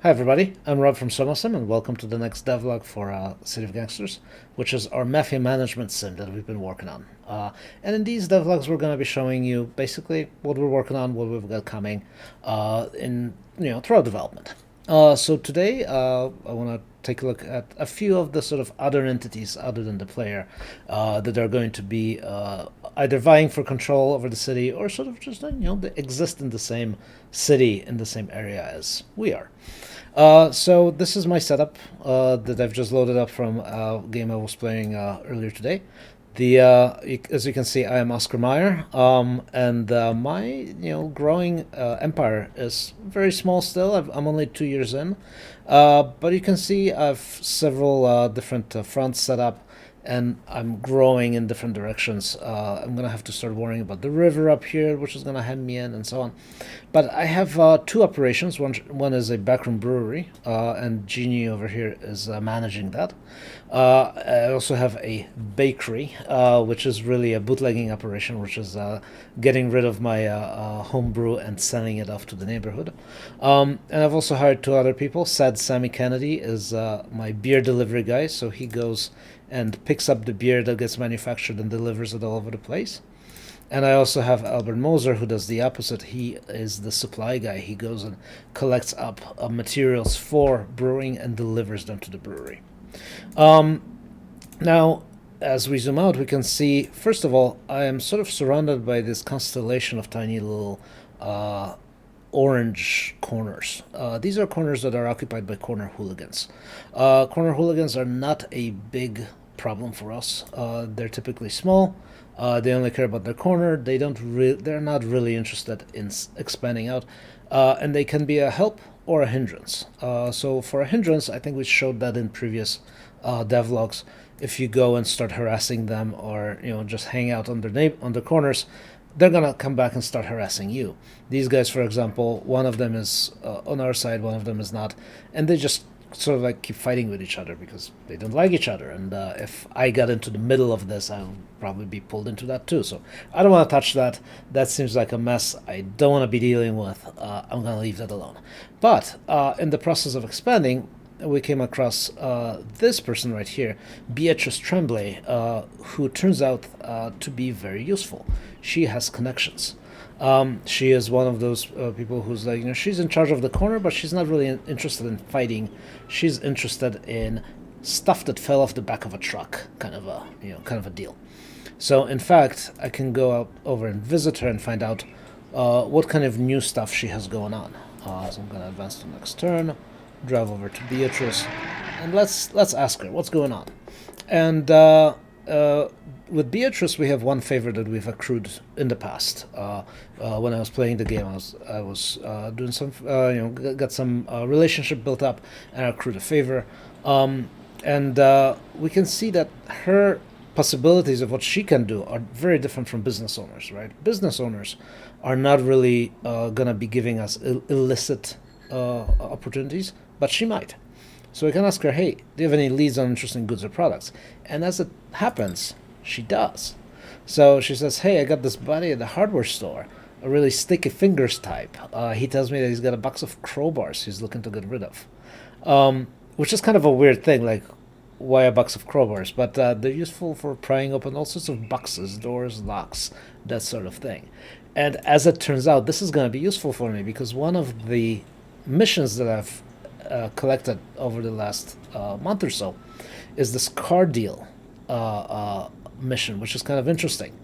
Hi everybody, I'm Rob from SomaSim and welcome to the next devlog for City of Gangsters, which is our mafia management sim that we've been working on. And in these devlogs we're going to be showing you basically what we're working on, what we've got coming throughout development. So today I want to take a look at a few of the sort of other entities other than the player that are going to be either vying for control over the city or sort of just they exist in the same city in the same area as we are. So this is my setup that I've just loaded up from a game I was playing earlier today. As you can see, I am Oscar Meyer, and my growing empire is very small still. I'm only 2 years in, but you can see I've several different fronts set up, and I'm growing in different directions. I'm gonna have to start worrying about the river up here, which is gonna hem me in, and so on. But I have two operations. One is a backroom brewery, and Jeannie over here is managing that. I also have a bakery, which is really a bootlegging operation, which is getting rid of my home brew and selling it off to the neighborhood. And I've also hired two other people. Sad Sammy Kennedy is my beer delivery guy, so he goes and picks up the beer that gets manufactured and delivers it all over the place. And I also have Albert Moser, who does the opposite. He is the supply guy. He goes and collects up materials for brewing and delivers them to the brewery. Now, as we zoom out, we can see, first of all, I am sort of surrounded by this constellation of tiny little orange corners. These are corners that are occupied by corner hooligans. Corner hooligans are not a big problem for us. They're typically small. They only care about their corner. They're not really interested in expanding out, and they can be a help or a hindrance. So for a hindrance, I think we showed that in previous devlogs. If you go and start harassing them, or just hang out on their corners, they're gonna come back and start harassing you. These guys, for example, one of them is on our side, one of them is not, and they just sort of like keep fighting with each other because they don't like each other. And if I got into the middle of this, I'll probably be pulled into that too. So I don't want to touch that. That seems like a mess I don't want to be dealing with. I'm going to leave that alone. But in the process of expanding, we came across this person right here, Beatrice Tremblay, who turns out to be very useful. She has connections. She is one of those people who's like, she's in charge of the corner, but she's not really interested in fighting. She's interested in stuff that fell off the back of a truck, kind of a deal. So, in fact, I can go out over and visit her and find out what kind of new stuff she has going on. So I'm going to advance to the next turn, drive over to Beatrice, and let's ask her what's going on. And with Beatrice, we have one favor that we've accrued in the past. When I was playing the game, I was doing some, got some relationship built up, and I accrued a favor. And we can see that her possibilities of what she can do are very different from business owners, right? Business owners are not really gonna be giving us illicit opportunities, but she might. So we can ask her, hey, do you have any leads on interesting goods or products? And as it happens, she does. So she says, hey, I got this buddy at the hardware store, a really sticky fingers type. He tells me that he's got a box of crowbars he's looking to get rid of. Which is kind of a weird thing, like, why a box of crowbars? But they're useful for prying open all sorts of boxes, doors, locks, that sort of thing. And as it turns out, this is going to be useful for me because one of the missions that I've collected over the last month or so is this car deal mission, which is kind of interesting.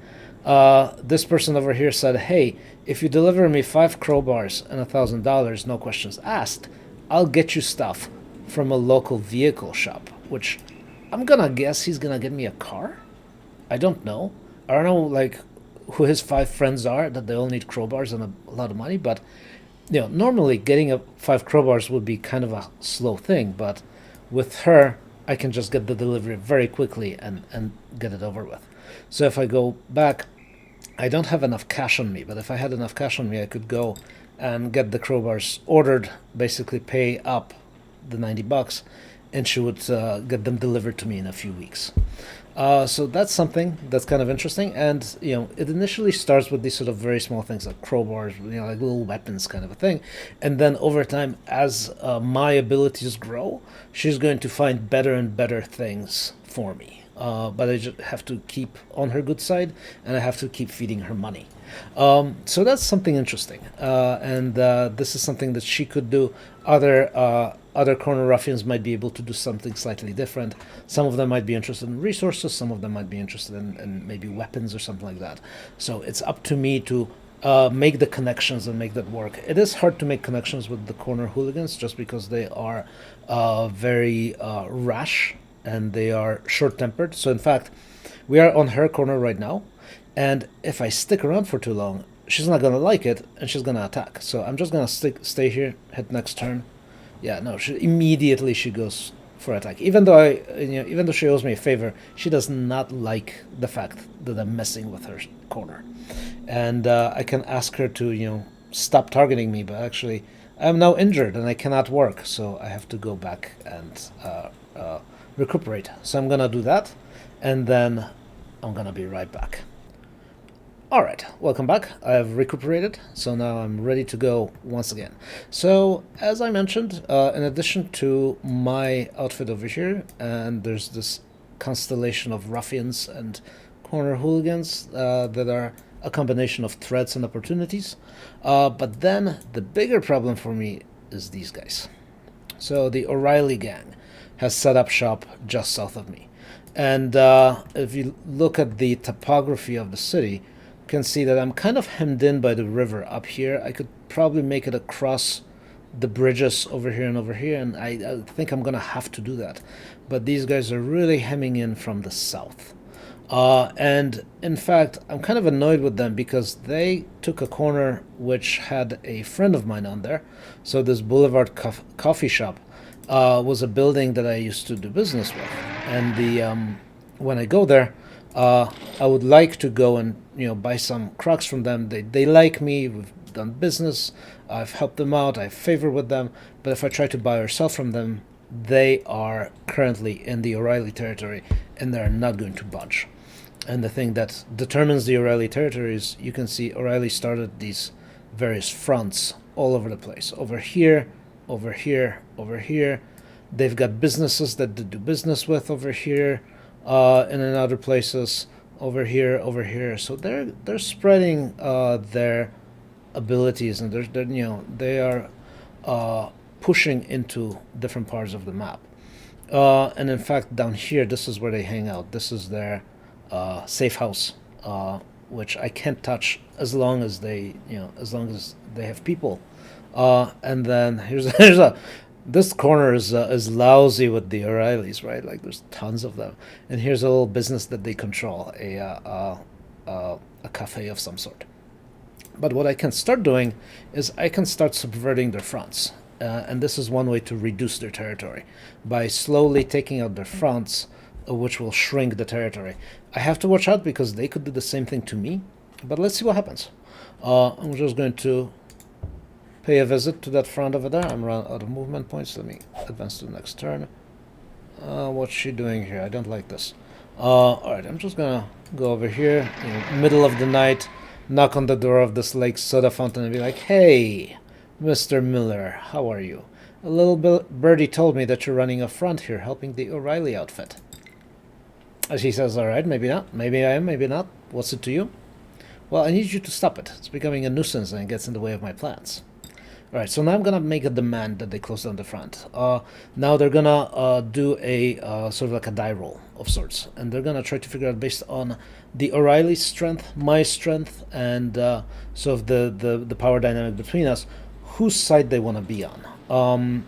This person over here said, hey, if you deliver me 5 crowbars and $1,000, no questions asked, I'll get you stuff from a local vehicle shop, which I'm gonna guess he's gonna get me a car. I don't know. I don't know like who his 5 friends are that they all need crowbars and a lot of money, but normally getting 5 crowbars would be kind of a slow thing, but with her, I can just get the delivery very quickly and get it over with. So if I go back, I don't have enough cash on me, but if I had enough cash on me, I could go and get the crowbars ordered, basically pay up the $90, and she would get them delivered to me in a few weeks. So that's something that's kind of interesting, and it initially starts with these sort of very small things like crowbars, like little weapons, kind of a thing, and then over time, as my abilities grow, she's going to find better and better things for me. But I just have to keep on her good side, and I have to keep feeding her money. So that's something interesting, and this is something that she could do. Other corner ruffians might be able to do something slightly different. Some of them might be interested in resources. Some of them might be interested in maybe weapons or something like that. So it's up to me to make the connections and make that work. It is hard to make connections with the corner hooligans just because they are very rash and they are short-tempered. So in fact, we are on her corner right now, and if I stick around for too long, she's not gonna like it, and she's gonna attack. So I'm just gonna stay here, hit next turn. Yeah, no, she goes for attack. Even though even though she owes me a favor, she does not like the fact that I'm messing with her corner, and I can ask her to stop targeting me, but actually I'm now injured and I cannot work, so I have to go back and recuperate. So I'm gonna do that, and then I'm gonna be right back. Alright, welcome back. I've recuperated, so now I'm ready to go once again. So, as I mentioned, in addition to my outfit over here, and there's this constellation of ruffians and corner hooligans that are a combination of threats and opportunities. But then, the bigger problem for me is these guys. So, the O'Reilly gang has set up shop just south of me. And if you look at the topography of the city, can see that I'm kind of hemmed in by the river up here. I could probably make it across the bridges over here, and I think I'm gonna have to do that. But these guys are really hemming in from the south. And in fact, I'm kind of annoyed with them because they took a corner which had a friend of mine on there. So this Boulevard coffee shop was a building that I used to do business with. And when I go there, I would like to go and buy some Crocs from them. They like me. We've done business. I've helped them out. I have favor with them. But if I try to buy or sell from them, they are currently in the O'Reilly territory, and they're not going to budge. And the thing that determines the O'Reilly territory is you can see O'Reilly started these various fronts all over the place. Over here, over here, over here. They've got businesses that they do business with over here. And in other places, over here. So they're spreading their abilities, and they are pushing into different parts of the map. And in fact, down here, this is where they hang out. This is their safe house, which I can't touch as long as they have people. And then here's this corner is lousy with the O'Reillys, right? Like there's tons of them. And here's a little business that they control, a cafe of some sort. But what I can start doing is I can start subverting their fronts. And this is one way to reduce their territory, by slowly taking out their fronts, which will shrink the territory. I have to watch out because they could do the same thing to me, but let's see what happens. I'm just going to pay a visit to that front over there. I'm run out of movement points. Let me advance to the next turn. What's she doing here? I don't like this. Alright, I'm just gonna go over here, middle of the night, knock on the door of this lake soda fountain and be like, "Hey, Mr. Miller, how are you? A little birdie told me that you're running a front here, helping the O'Reilly outfit." And she says, "Alright, maybe not. Maybe I am, maybe not. What's it to you?" "Well, I need you to stop it. It's becoming a nuisance and it gets in the way of my plans." Alright, so now I'm gonna make a demand that they close down the front. Now they're gonna do a sort of like a die roll of sorts, and they're gonna try to figure out, based on the O'Reilly's strength, my strength, and sort of the power dynamic between us, whose side they want to be on.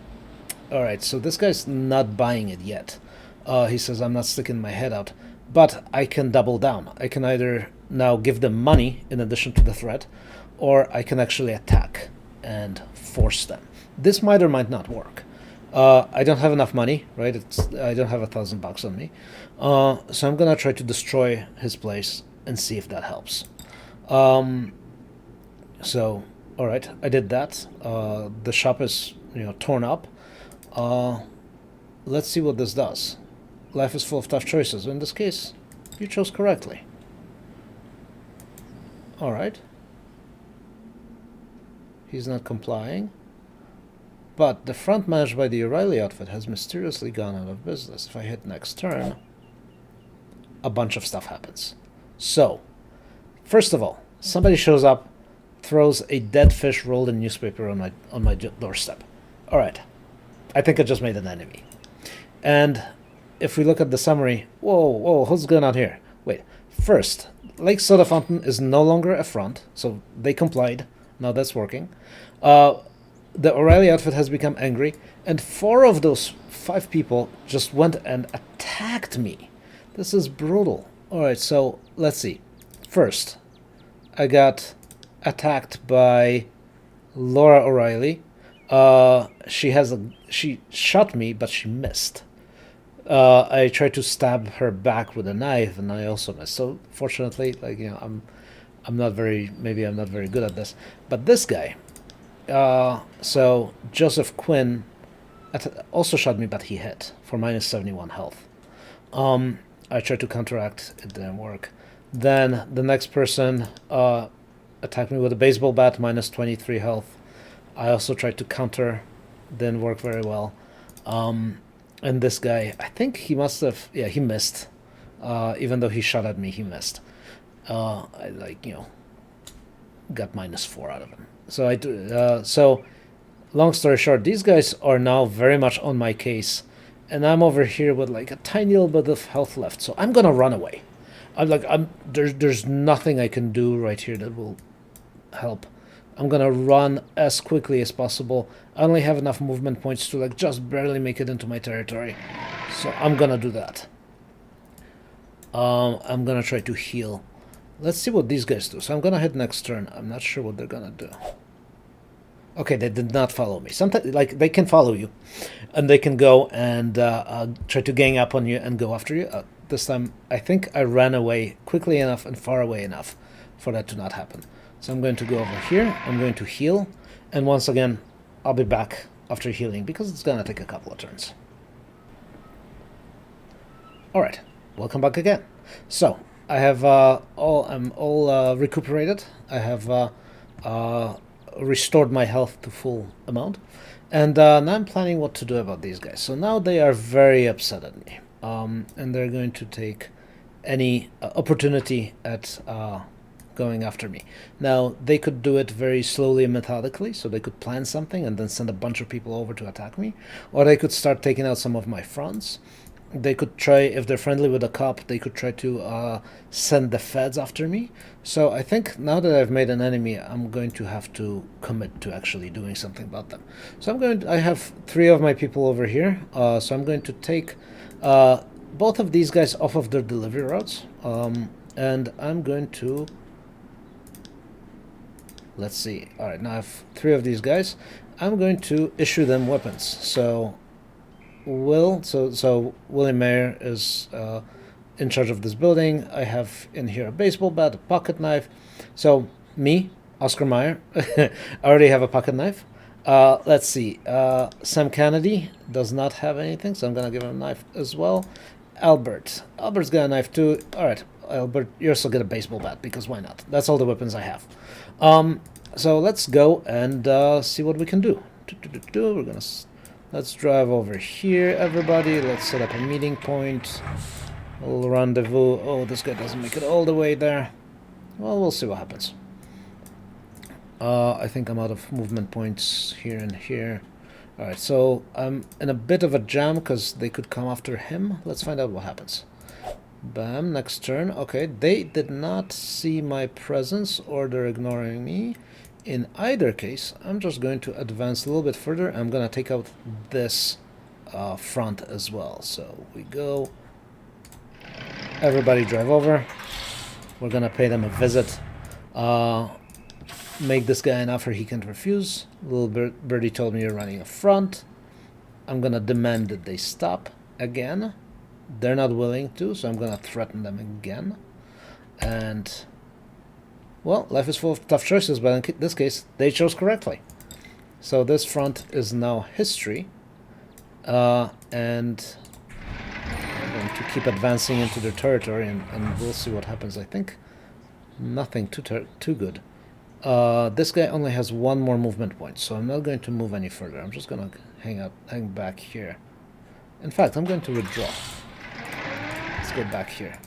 Alright, so this guy's not buying it yet. He says, "I'm not sticking my head out," but I can double down. I can either now give them money in addition to the threat, or I can actually attack and force them. This might or might not work. I don't have enough money, right? I don't have $1,000 on me. So I'm gonna try to destroy his place and see if that helps. So, alright, I did that. The shop is, torn up. let's see what this does. Life is full of tough choices. In this case, you chose correctly. Alright. He's not complying. But the front managed by the O'Reilly outfit has mysteriously gone out of business. If I hit next turn, a bunch of stuff happens. So, first of all, somebody shows up, throws a dead fish rolled in newspaper on my doorstep. Alright. I think I just made an enemy. And if we look at the summary, whoa, what's going on here? Wait, first, Lake Soda Fountain is no longer a front, so they complied. Now that's working. The O'Reilly outfit has become angry, and 4 of those 5 people just went and attacked me. This is brutal. Alright, so let's see. First, I got attacked by Laura O'Reilly. She shot me, but she missed. I tried to stab her back with a knife, and I also missed. So fortunately, like, you know, I'm not very good at this. But this guy, so Joseph Quinn, also shot me, but he hit for minus 71 health. I tried to counteract, it didn't work. Then the next person attacked me with a baseball bat, minus 23 health. I also tried to counter, didn't work very well. And this guy, I think he must have, yeah, he missed. Even though he shot at me, he missed. I, like, you know, got minus 4 out of him. So so long story short, these guys are now very much on my case, and I'm over here with like a tiny little bit of health left. So I'm gonna run away. There's nothing I can do right here that will help. I'm gonna run as quickly as possible. I only have enough movement points to like just barely make it into my territory, so I'm gonna do that. I'm gonna try to heal. Let's see what these guys do. So I'm gonna hit next turn. I'm not sure what they're gonna do. Okay, they did not follow me. Sometimes, like, they can follow you, and they can go and try to gang up on you and go after you. This time, I think I ran away quickly enough and far away enough for that to not happen. So I'm going to go over here. I'm going to heal, and once again, I'll be back after healing because it's gonna take a couple of turns. All right, welcome back again. So I have I'm all recuperated. I have restored my health to full amount, and now I'm planning what to do about these guys. So now they are very upset at me, and they're going to take any opportunity at going after me. Now they could do it very slowly and methodically, so they could plan something and then send a bunch of people over to attack me, or they could start taking out some of my fronts. They could try, if they're friendly with a cop, they could try to send the feds after me. So I think now that I've made an enemy, I'm going to have to commit to actually doing something about them. So I have 3 of my people over here, so I'm going to take both of these guys off of their delivery routes, and I'm going to, let's see, alright, now I have 3 of these guys. I'm going to issue them weapons. So William Mayer is in charge of this building. I have in here a baseball bat, a pocket knife. So me, Oscar Mayer, I already have a pocket knife. Let's see, Sam Kennedy does not have anything, so I'm gonna give him a knife as well. Albert's got a knife too. All right, Albert, you also get a baseball bat because why not? That's all the weapons I have. So let's go and see what we can do. We're gonna. Let's drive over here, everybody. Let's set up a meeting point. A little rendezvous. Oh, this guy doesn't make it all the way there. Well, we'll see what happens. I think I'm out of movement points here and here. Alright, so I'm in a bit of a jam because they could come after him. Let's find out what happens. Bam, next turn. Okay, they did not see my presence or they're ignoring me. In either case, I'm just going to advance a little bit further. I'm going to take out this front as well. So we go. Everybody drive over. We're going to pay them a visit. Make this guy an offer he can't refuse. Little birdie told me you're running a front. I'm going to demand that they stop again. They're not willing to, so I'm going to threaten them again. And... well, life is full of tough choices, but in this case, they chose correctly. So this front is now history. and I'm going to keep advancing into their territory, and we'll see what happens. I think nothing too good. This guy only has one more movement point, so I'm not going to move any further. I'm just going to hang back here. In fact, I'm going to withdraw. Let's go back here.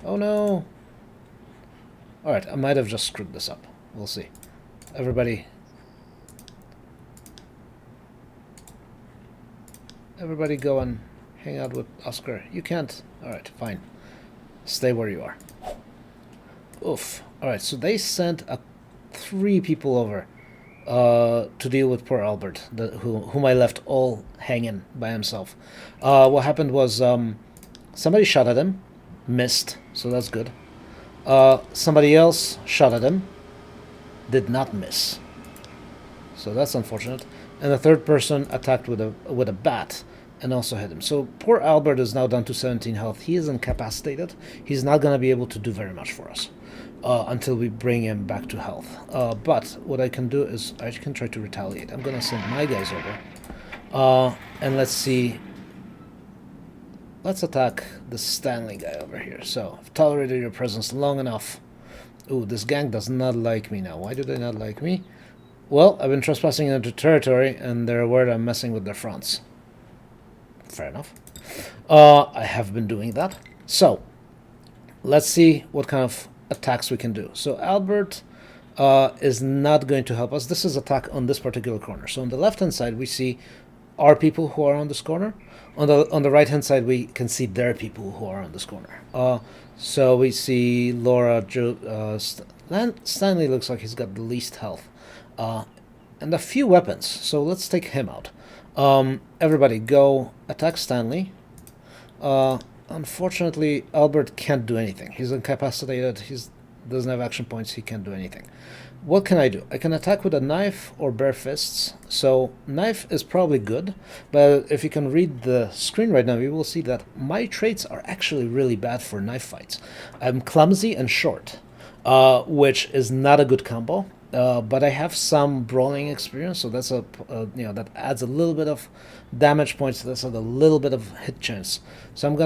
Oh no! Alright, I might have just screwed this up. We'll see. Everybody go and hang out with Oscar. You can't. Alright, fine. Stay where you are. Oof. Alright, so they sent 3 people over to deal with poor Albert, whom I left all hanging by himself. What happened was somebody shot at him, missed, so that's good. Somebody else shot at him, did not miss, so that's unfortunate. And the third person attacked with a bat and also hit him. So poor Albert is now down to 17 health. He is incapacitated. He's not going to be able to do very much for us until we bring him back to health. But what I can do is I can try to retaliate. I'm going to send my guys over. And let's see. Let's attack the Stanley guy over here. So, I've tolerated your presence long enough. Ooh, this gang does not like me now. Why do they not like me? Well, I've been trespassing into territory, and they're worried I'm messing with their fronts. Fair enough. I have been doing that. So, let's see what kind of attacks we can do. So, Albert is not going to help us. This is attack on this particular corner. So, on the left-hand side, we see our people who are on this corner. On the right-hand side, we can see their people who are on this corner. So we see Laura, Stanley looks like he's got the least health. And a few weapons, so let's take him out. Everybody go attack Stanley. Unfortunately, Albert can't do anything. He's incapacitated, he doesn't have action points, he can't do anything. What can I do? I can attack with a knife or bare fists. So knife is probably good, but if you can read the screen right now, you will see that my traits are actually really bad for knife fights. I'm clumsy and short, which is not a good combo. But I have some brawling experience, so that's that adds a little bit of damage points. That's a little bit of hit chance. So I'm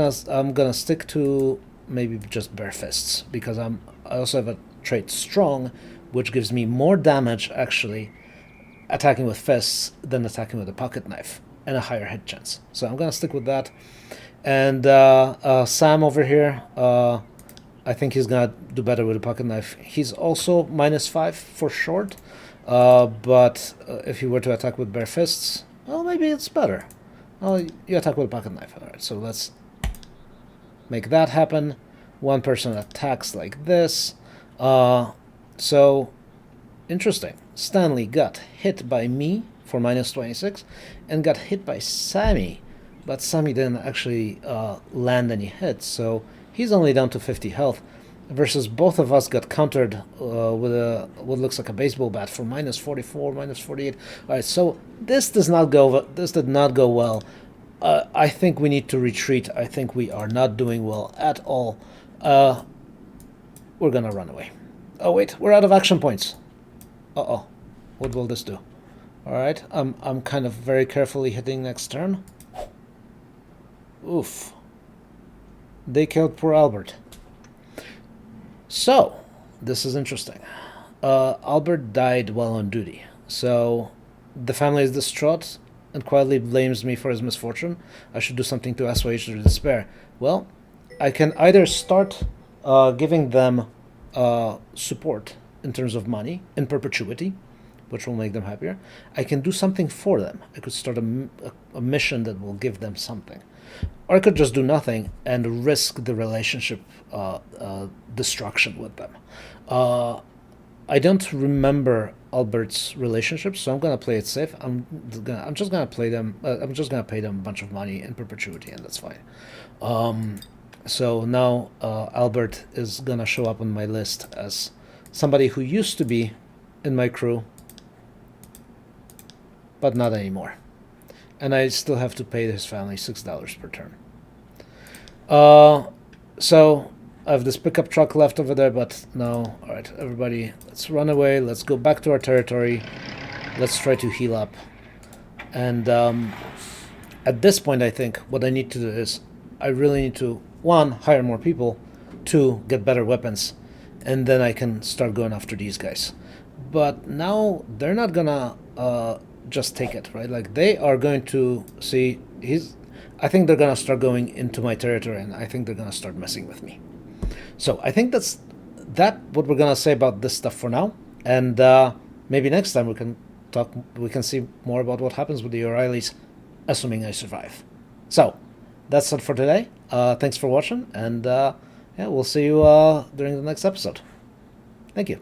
gonna stick to maybe just bare fists because I also have a trait strong, which gives me more damage actually attacking with fists than attacking with a pocket knife and a higher hit chance. So I'm gonna stick with that. And Sam over here, I think he's gonna do better with a pocket knife. He's also -5 for short, but if he were to attack with bare fists, well, maybe it's better. Oh, you attack with a pocket knife. All right, so let's make that happen. One person attacks like this. So, interesting. Stanley got hit by me for -26 and got hit by Sammy, but Sammy didn't actually land any hits, so he's only down to 50 health, versus both of us got countered with what looks like a baseball bat for -44, -48. All right, so this did not go well. I think we need to retreat. I think we are not doing well at all. We're gonna run away. Oh wait, we're out of action points. Uh-oh. What will this do? Alright, I'm kind of very carefully hitting next turn. Oof. They killed poor Albert. So, this is interesting. Albert died while on duty. So, the family is distraught and quietly blames me for his misfortune. I should do something to assuage their despair. Well, I can either start giving them support in terms of money in perpetuity, which will make them happier. I can do something for them. I could start a mission that will give them something. Or I could just do nothing and risk the relationship destruction with them. I don't remember Albert's relationship, so I'm gonna play it safe. I'm just gonna play them. I'm just gonna pay them a bunch of money in perpetuity, and that's fine. So now Albert is gonna show up on my list as somebody who used to be in my crew, but not anymore. And I still have to pay his family $6 per turn. So I have this pickup truck left over there, but no. All right, everybody, let's run away. Let's go back to our territory. Let's try to heal up. And at this point, I think what I need to do is I really need to, one, hire more people, two, get better weapons, and then I can start going after these guys. But now they're not gonna just take it, right? Like they are going to see he's. I think they're gonna start going into my territory, and I think they're gonna start messing with me. So I think that's what we're gonna say about this stuff for now, and maybe next time we can talk. We can see more about what happens with the O'Reillys, assuming I survive. So that's it for today. Thanks for watching, and yeah, we'll see you during the next episode. Thank you.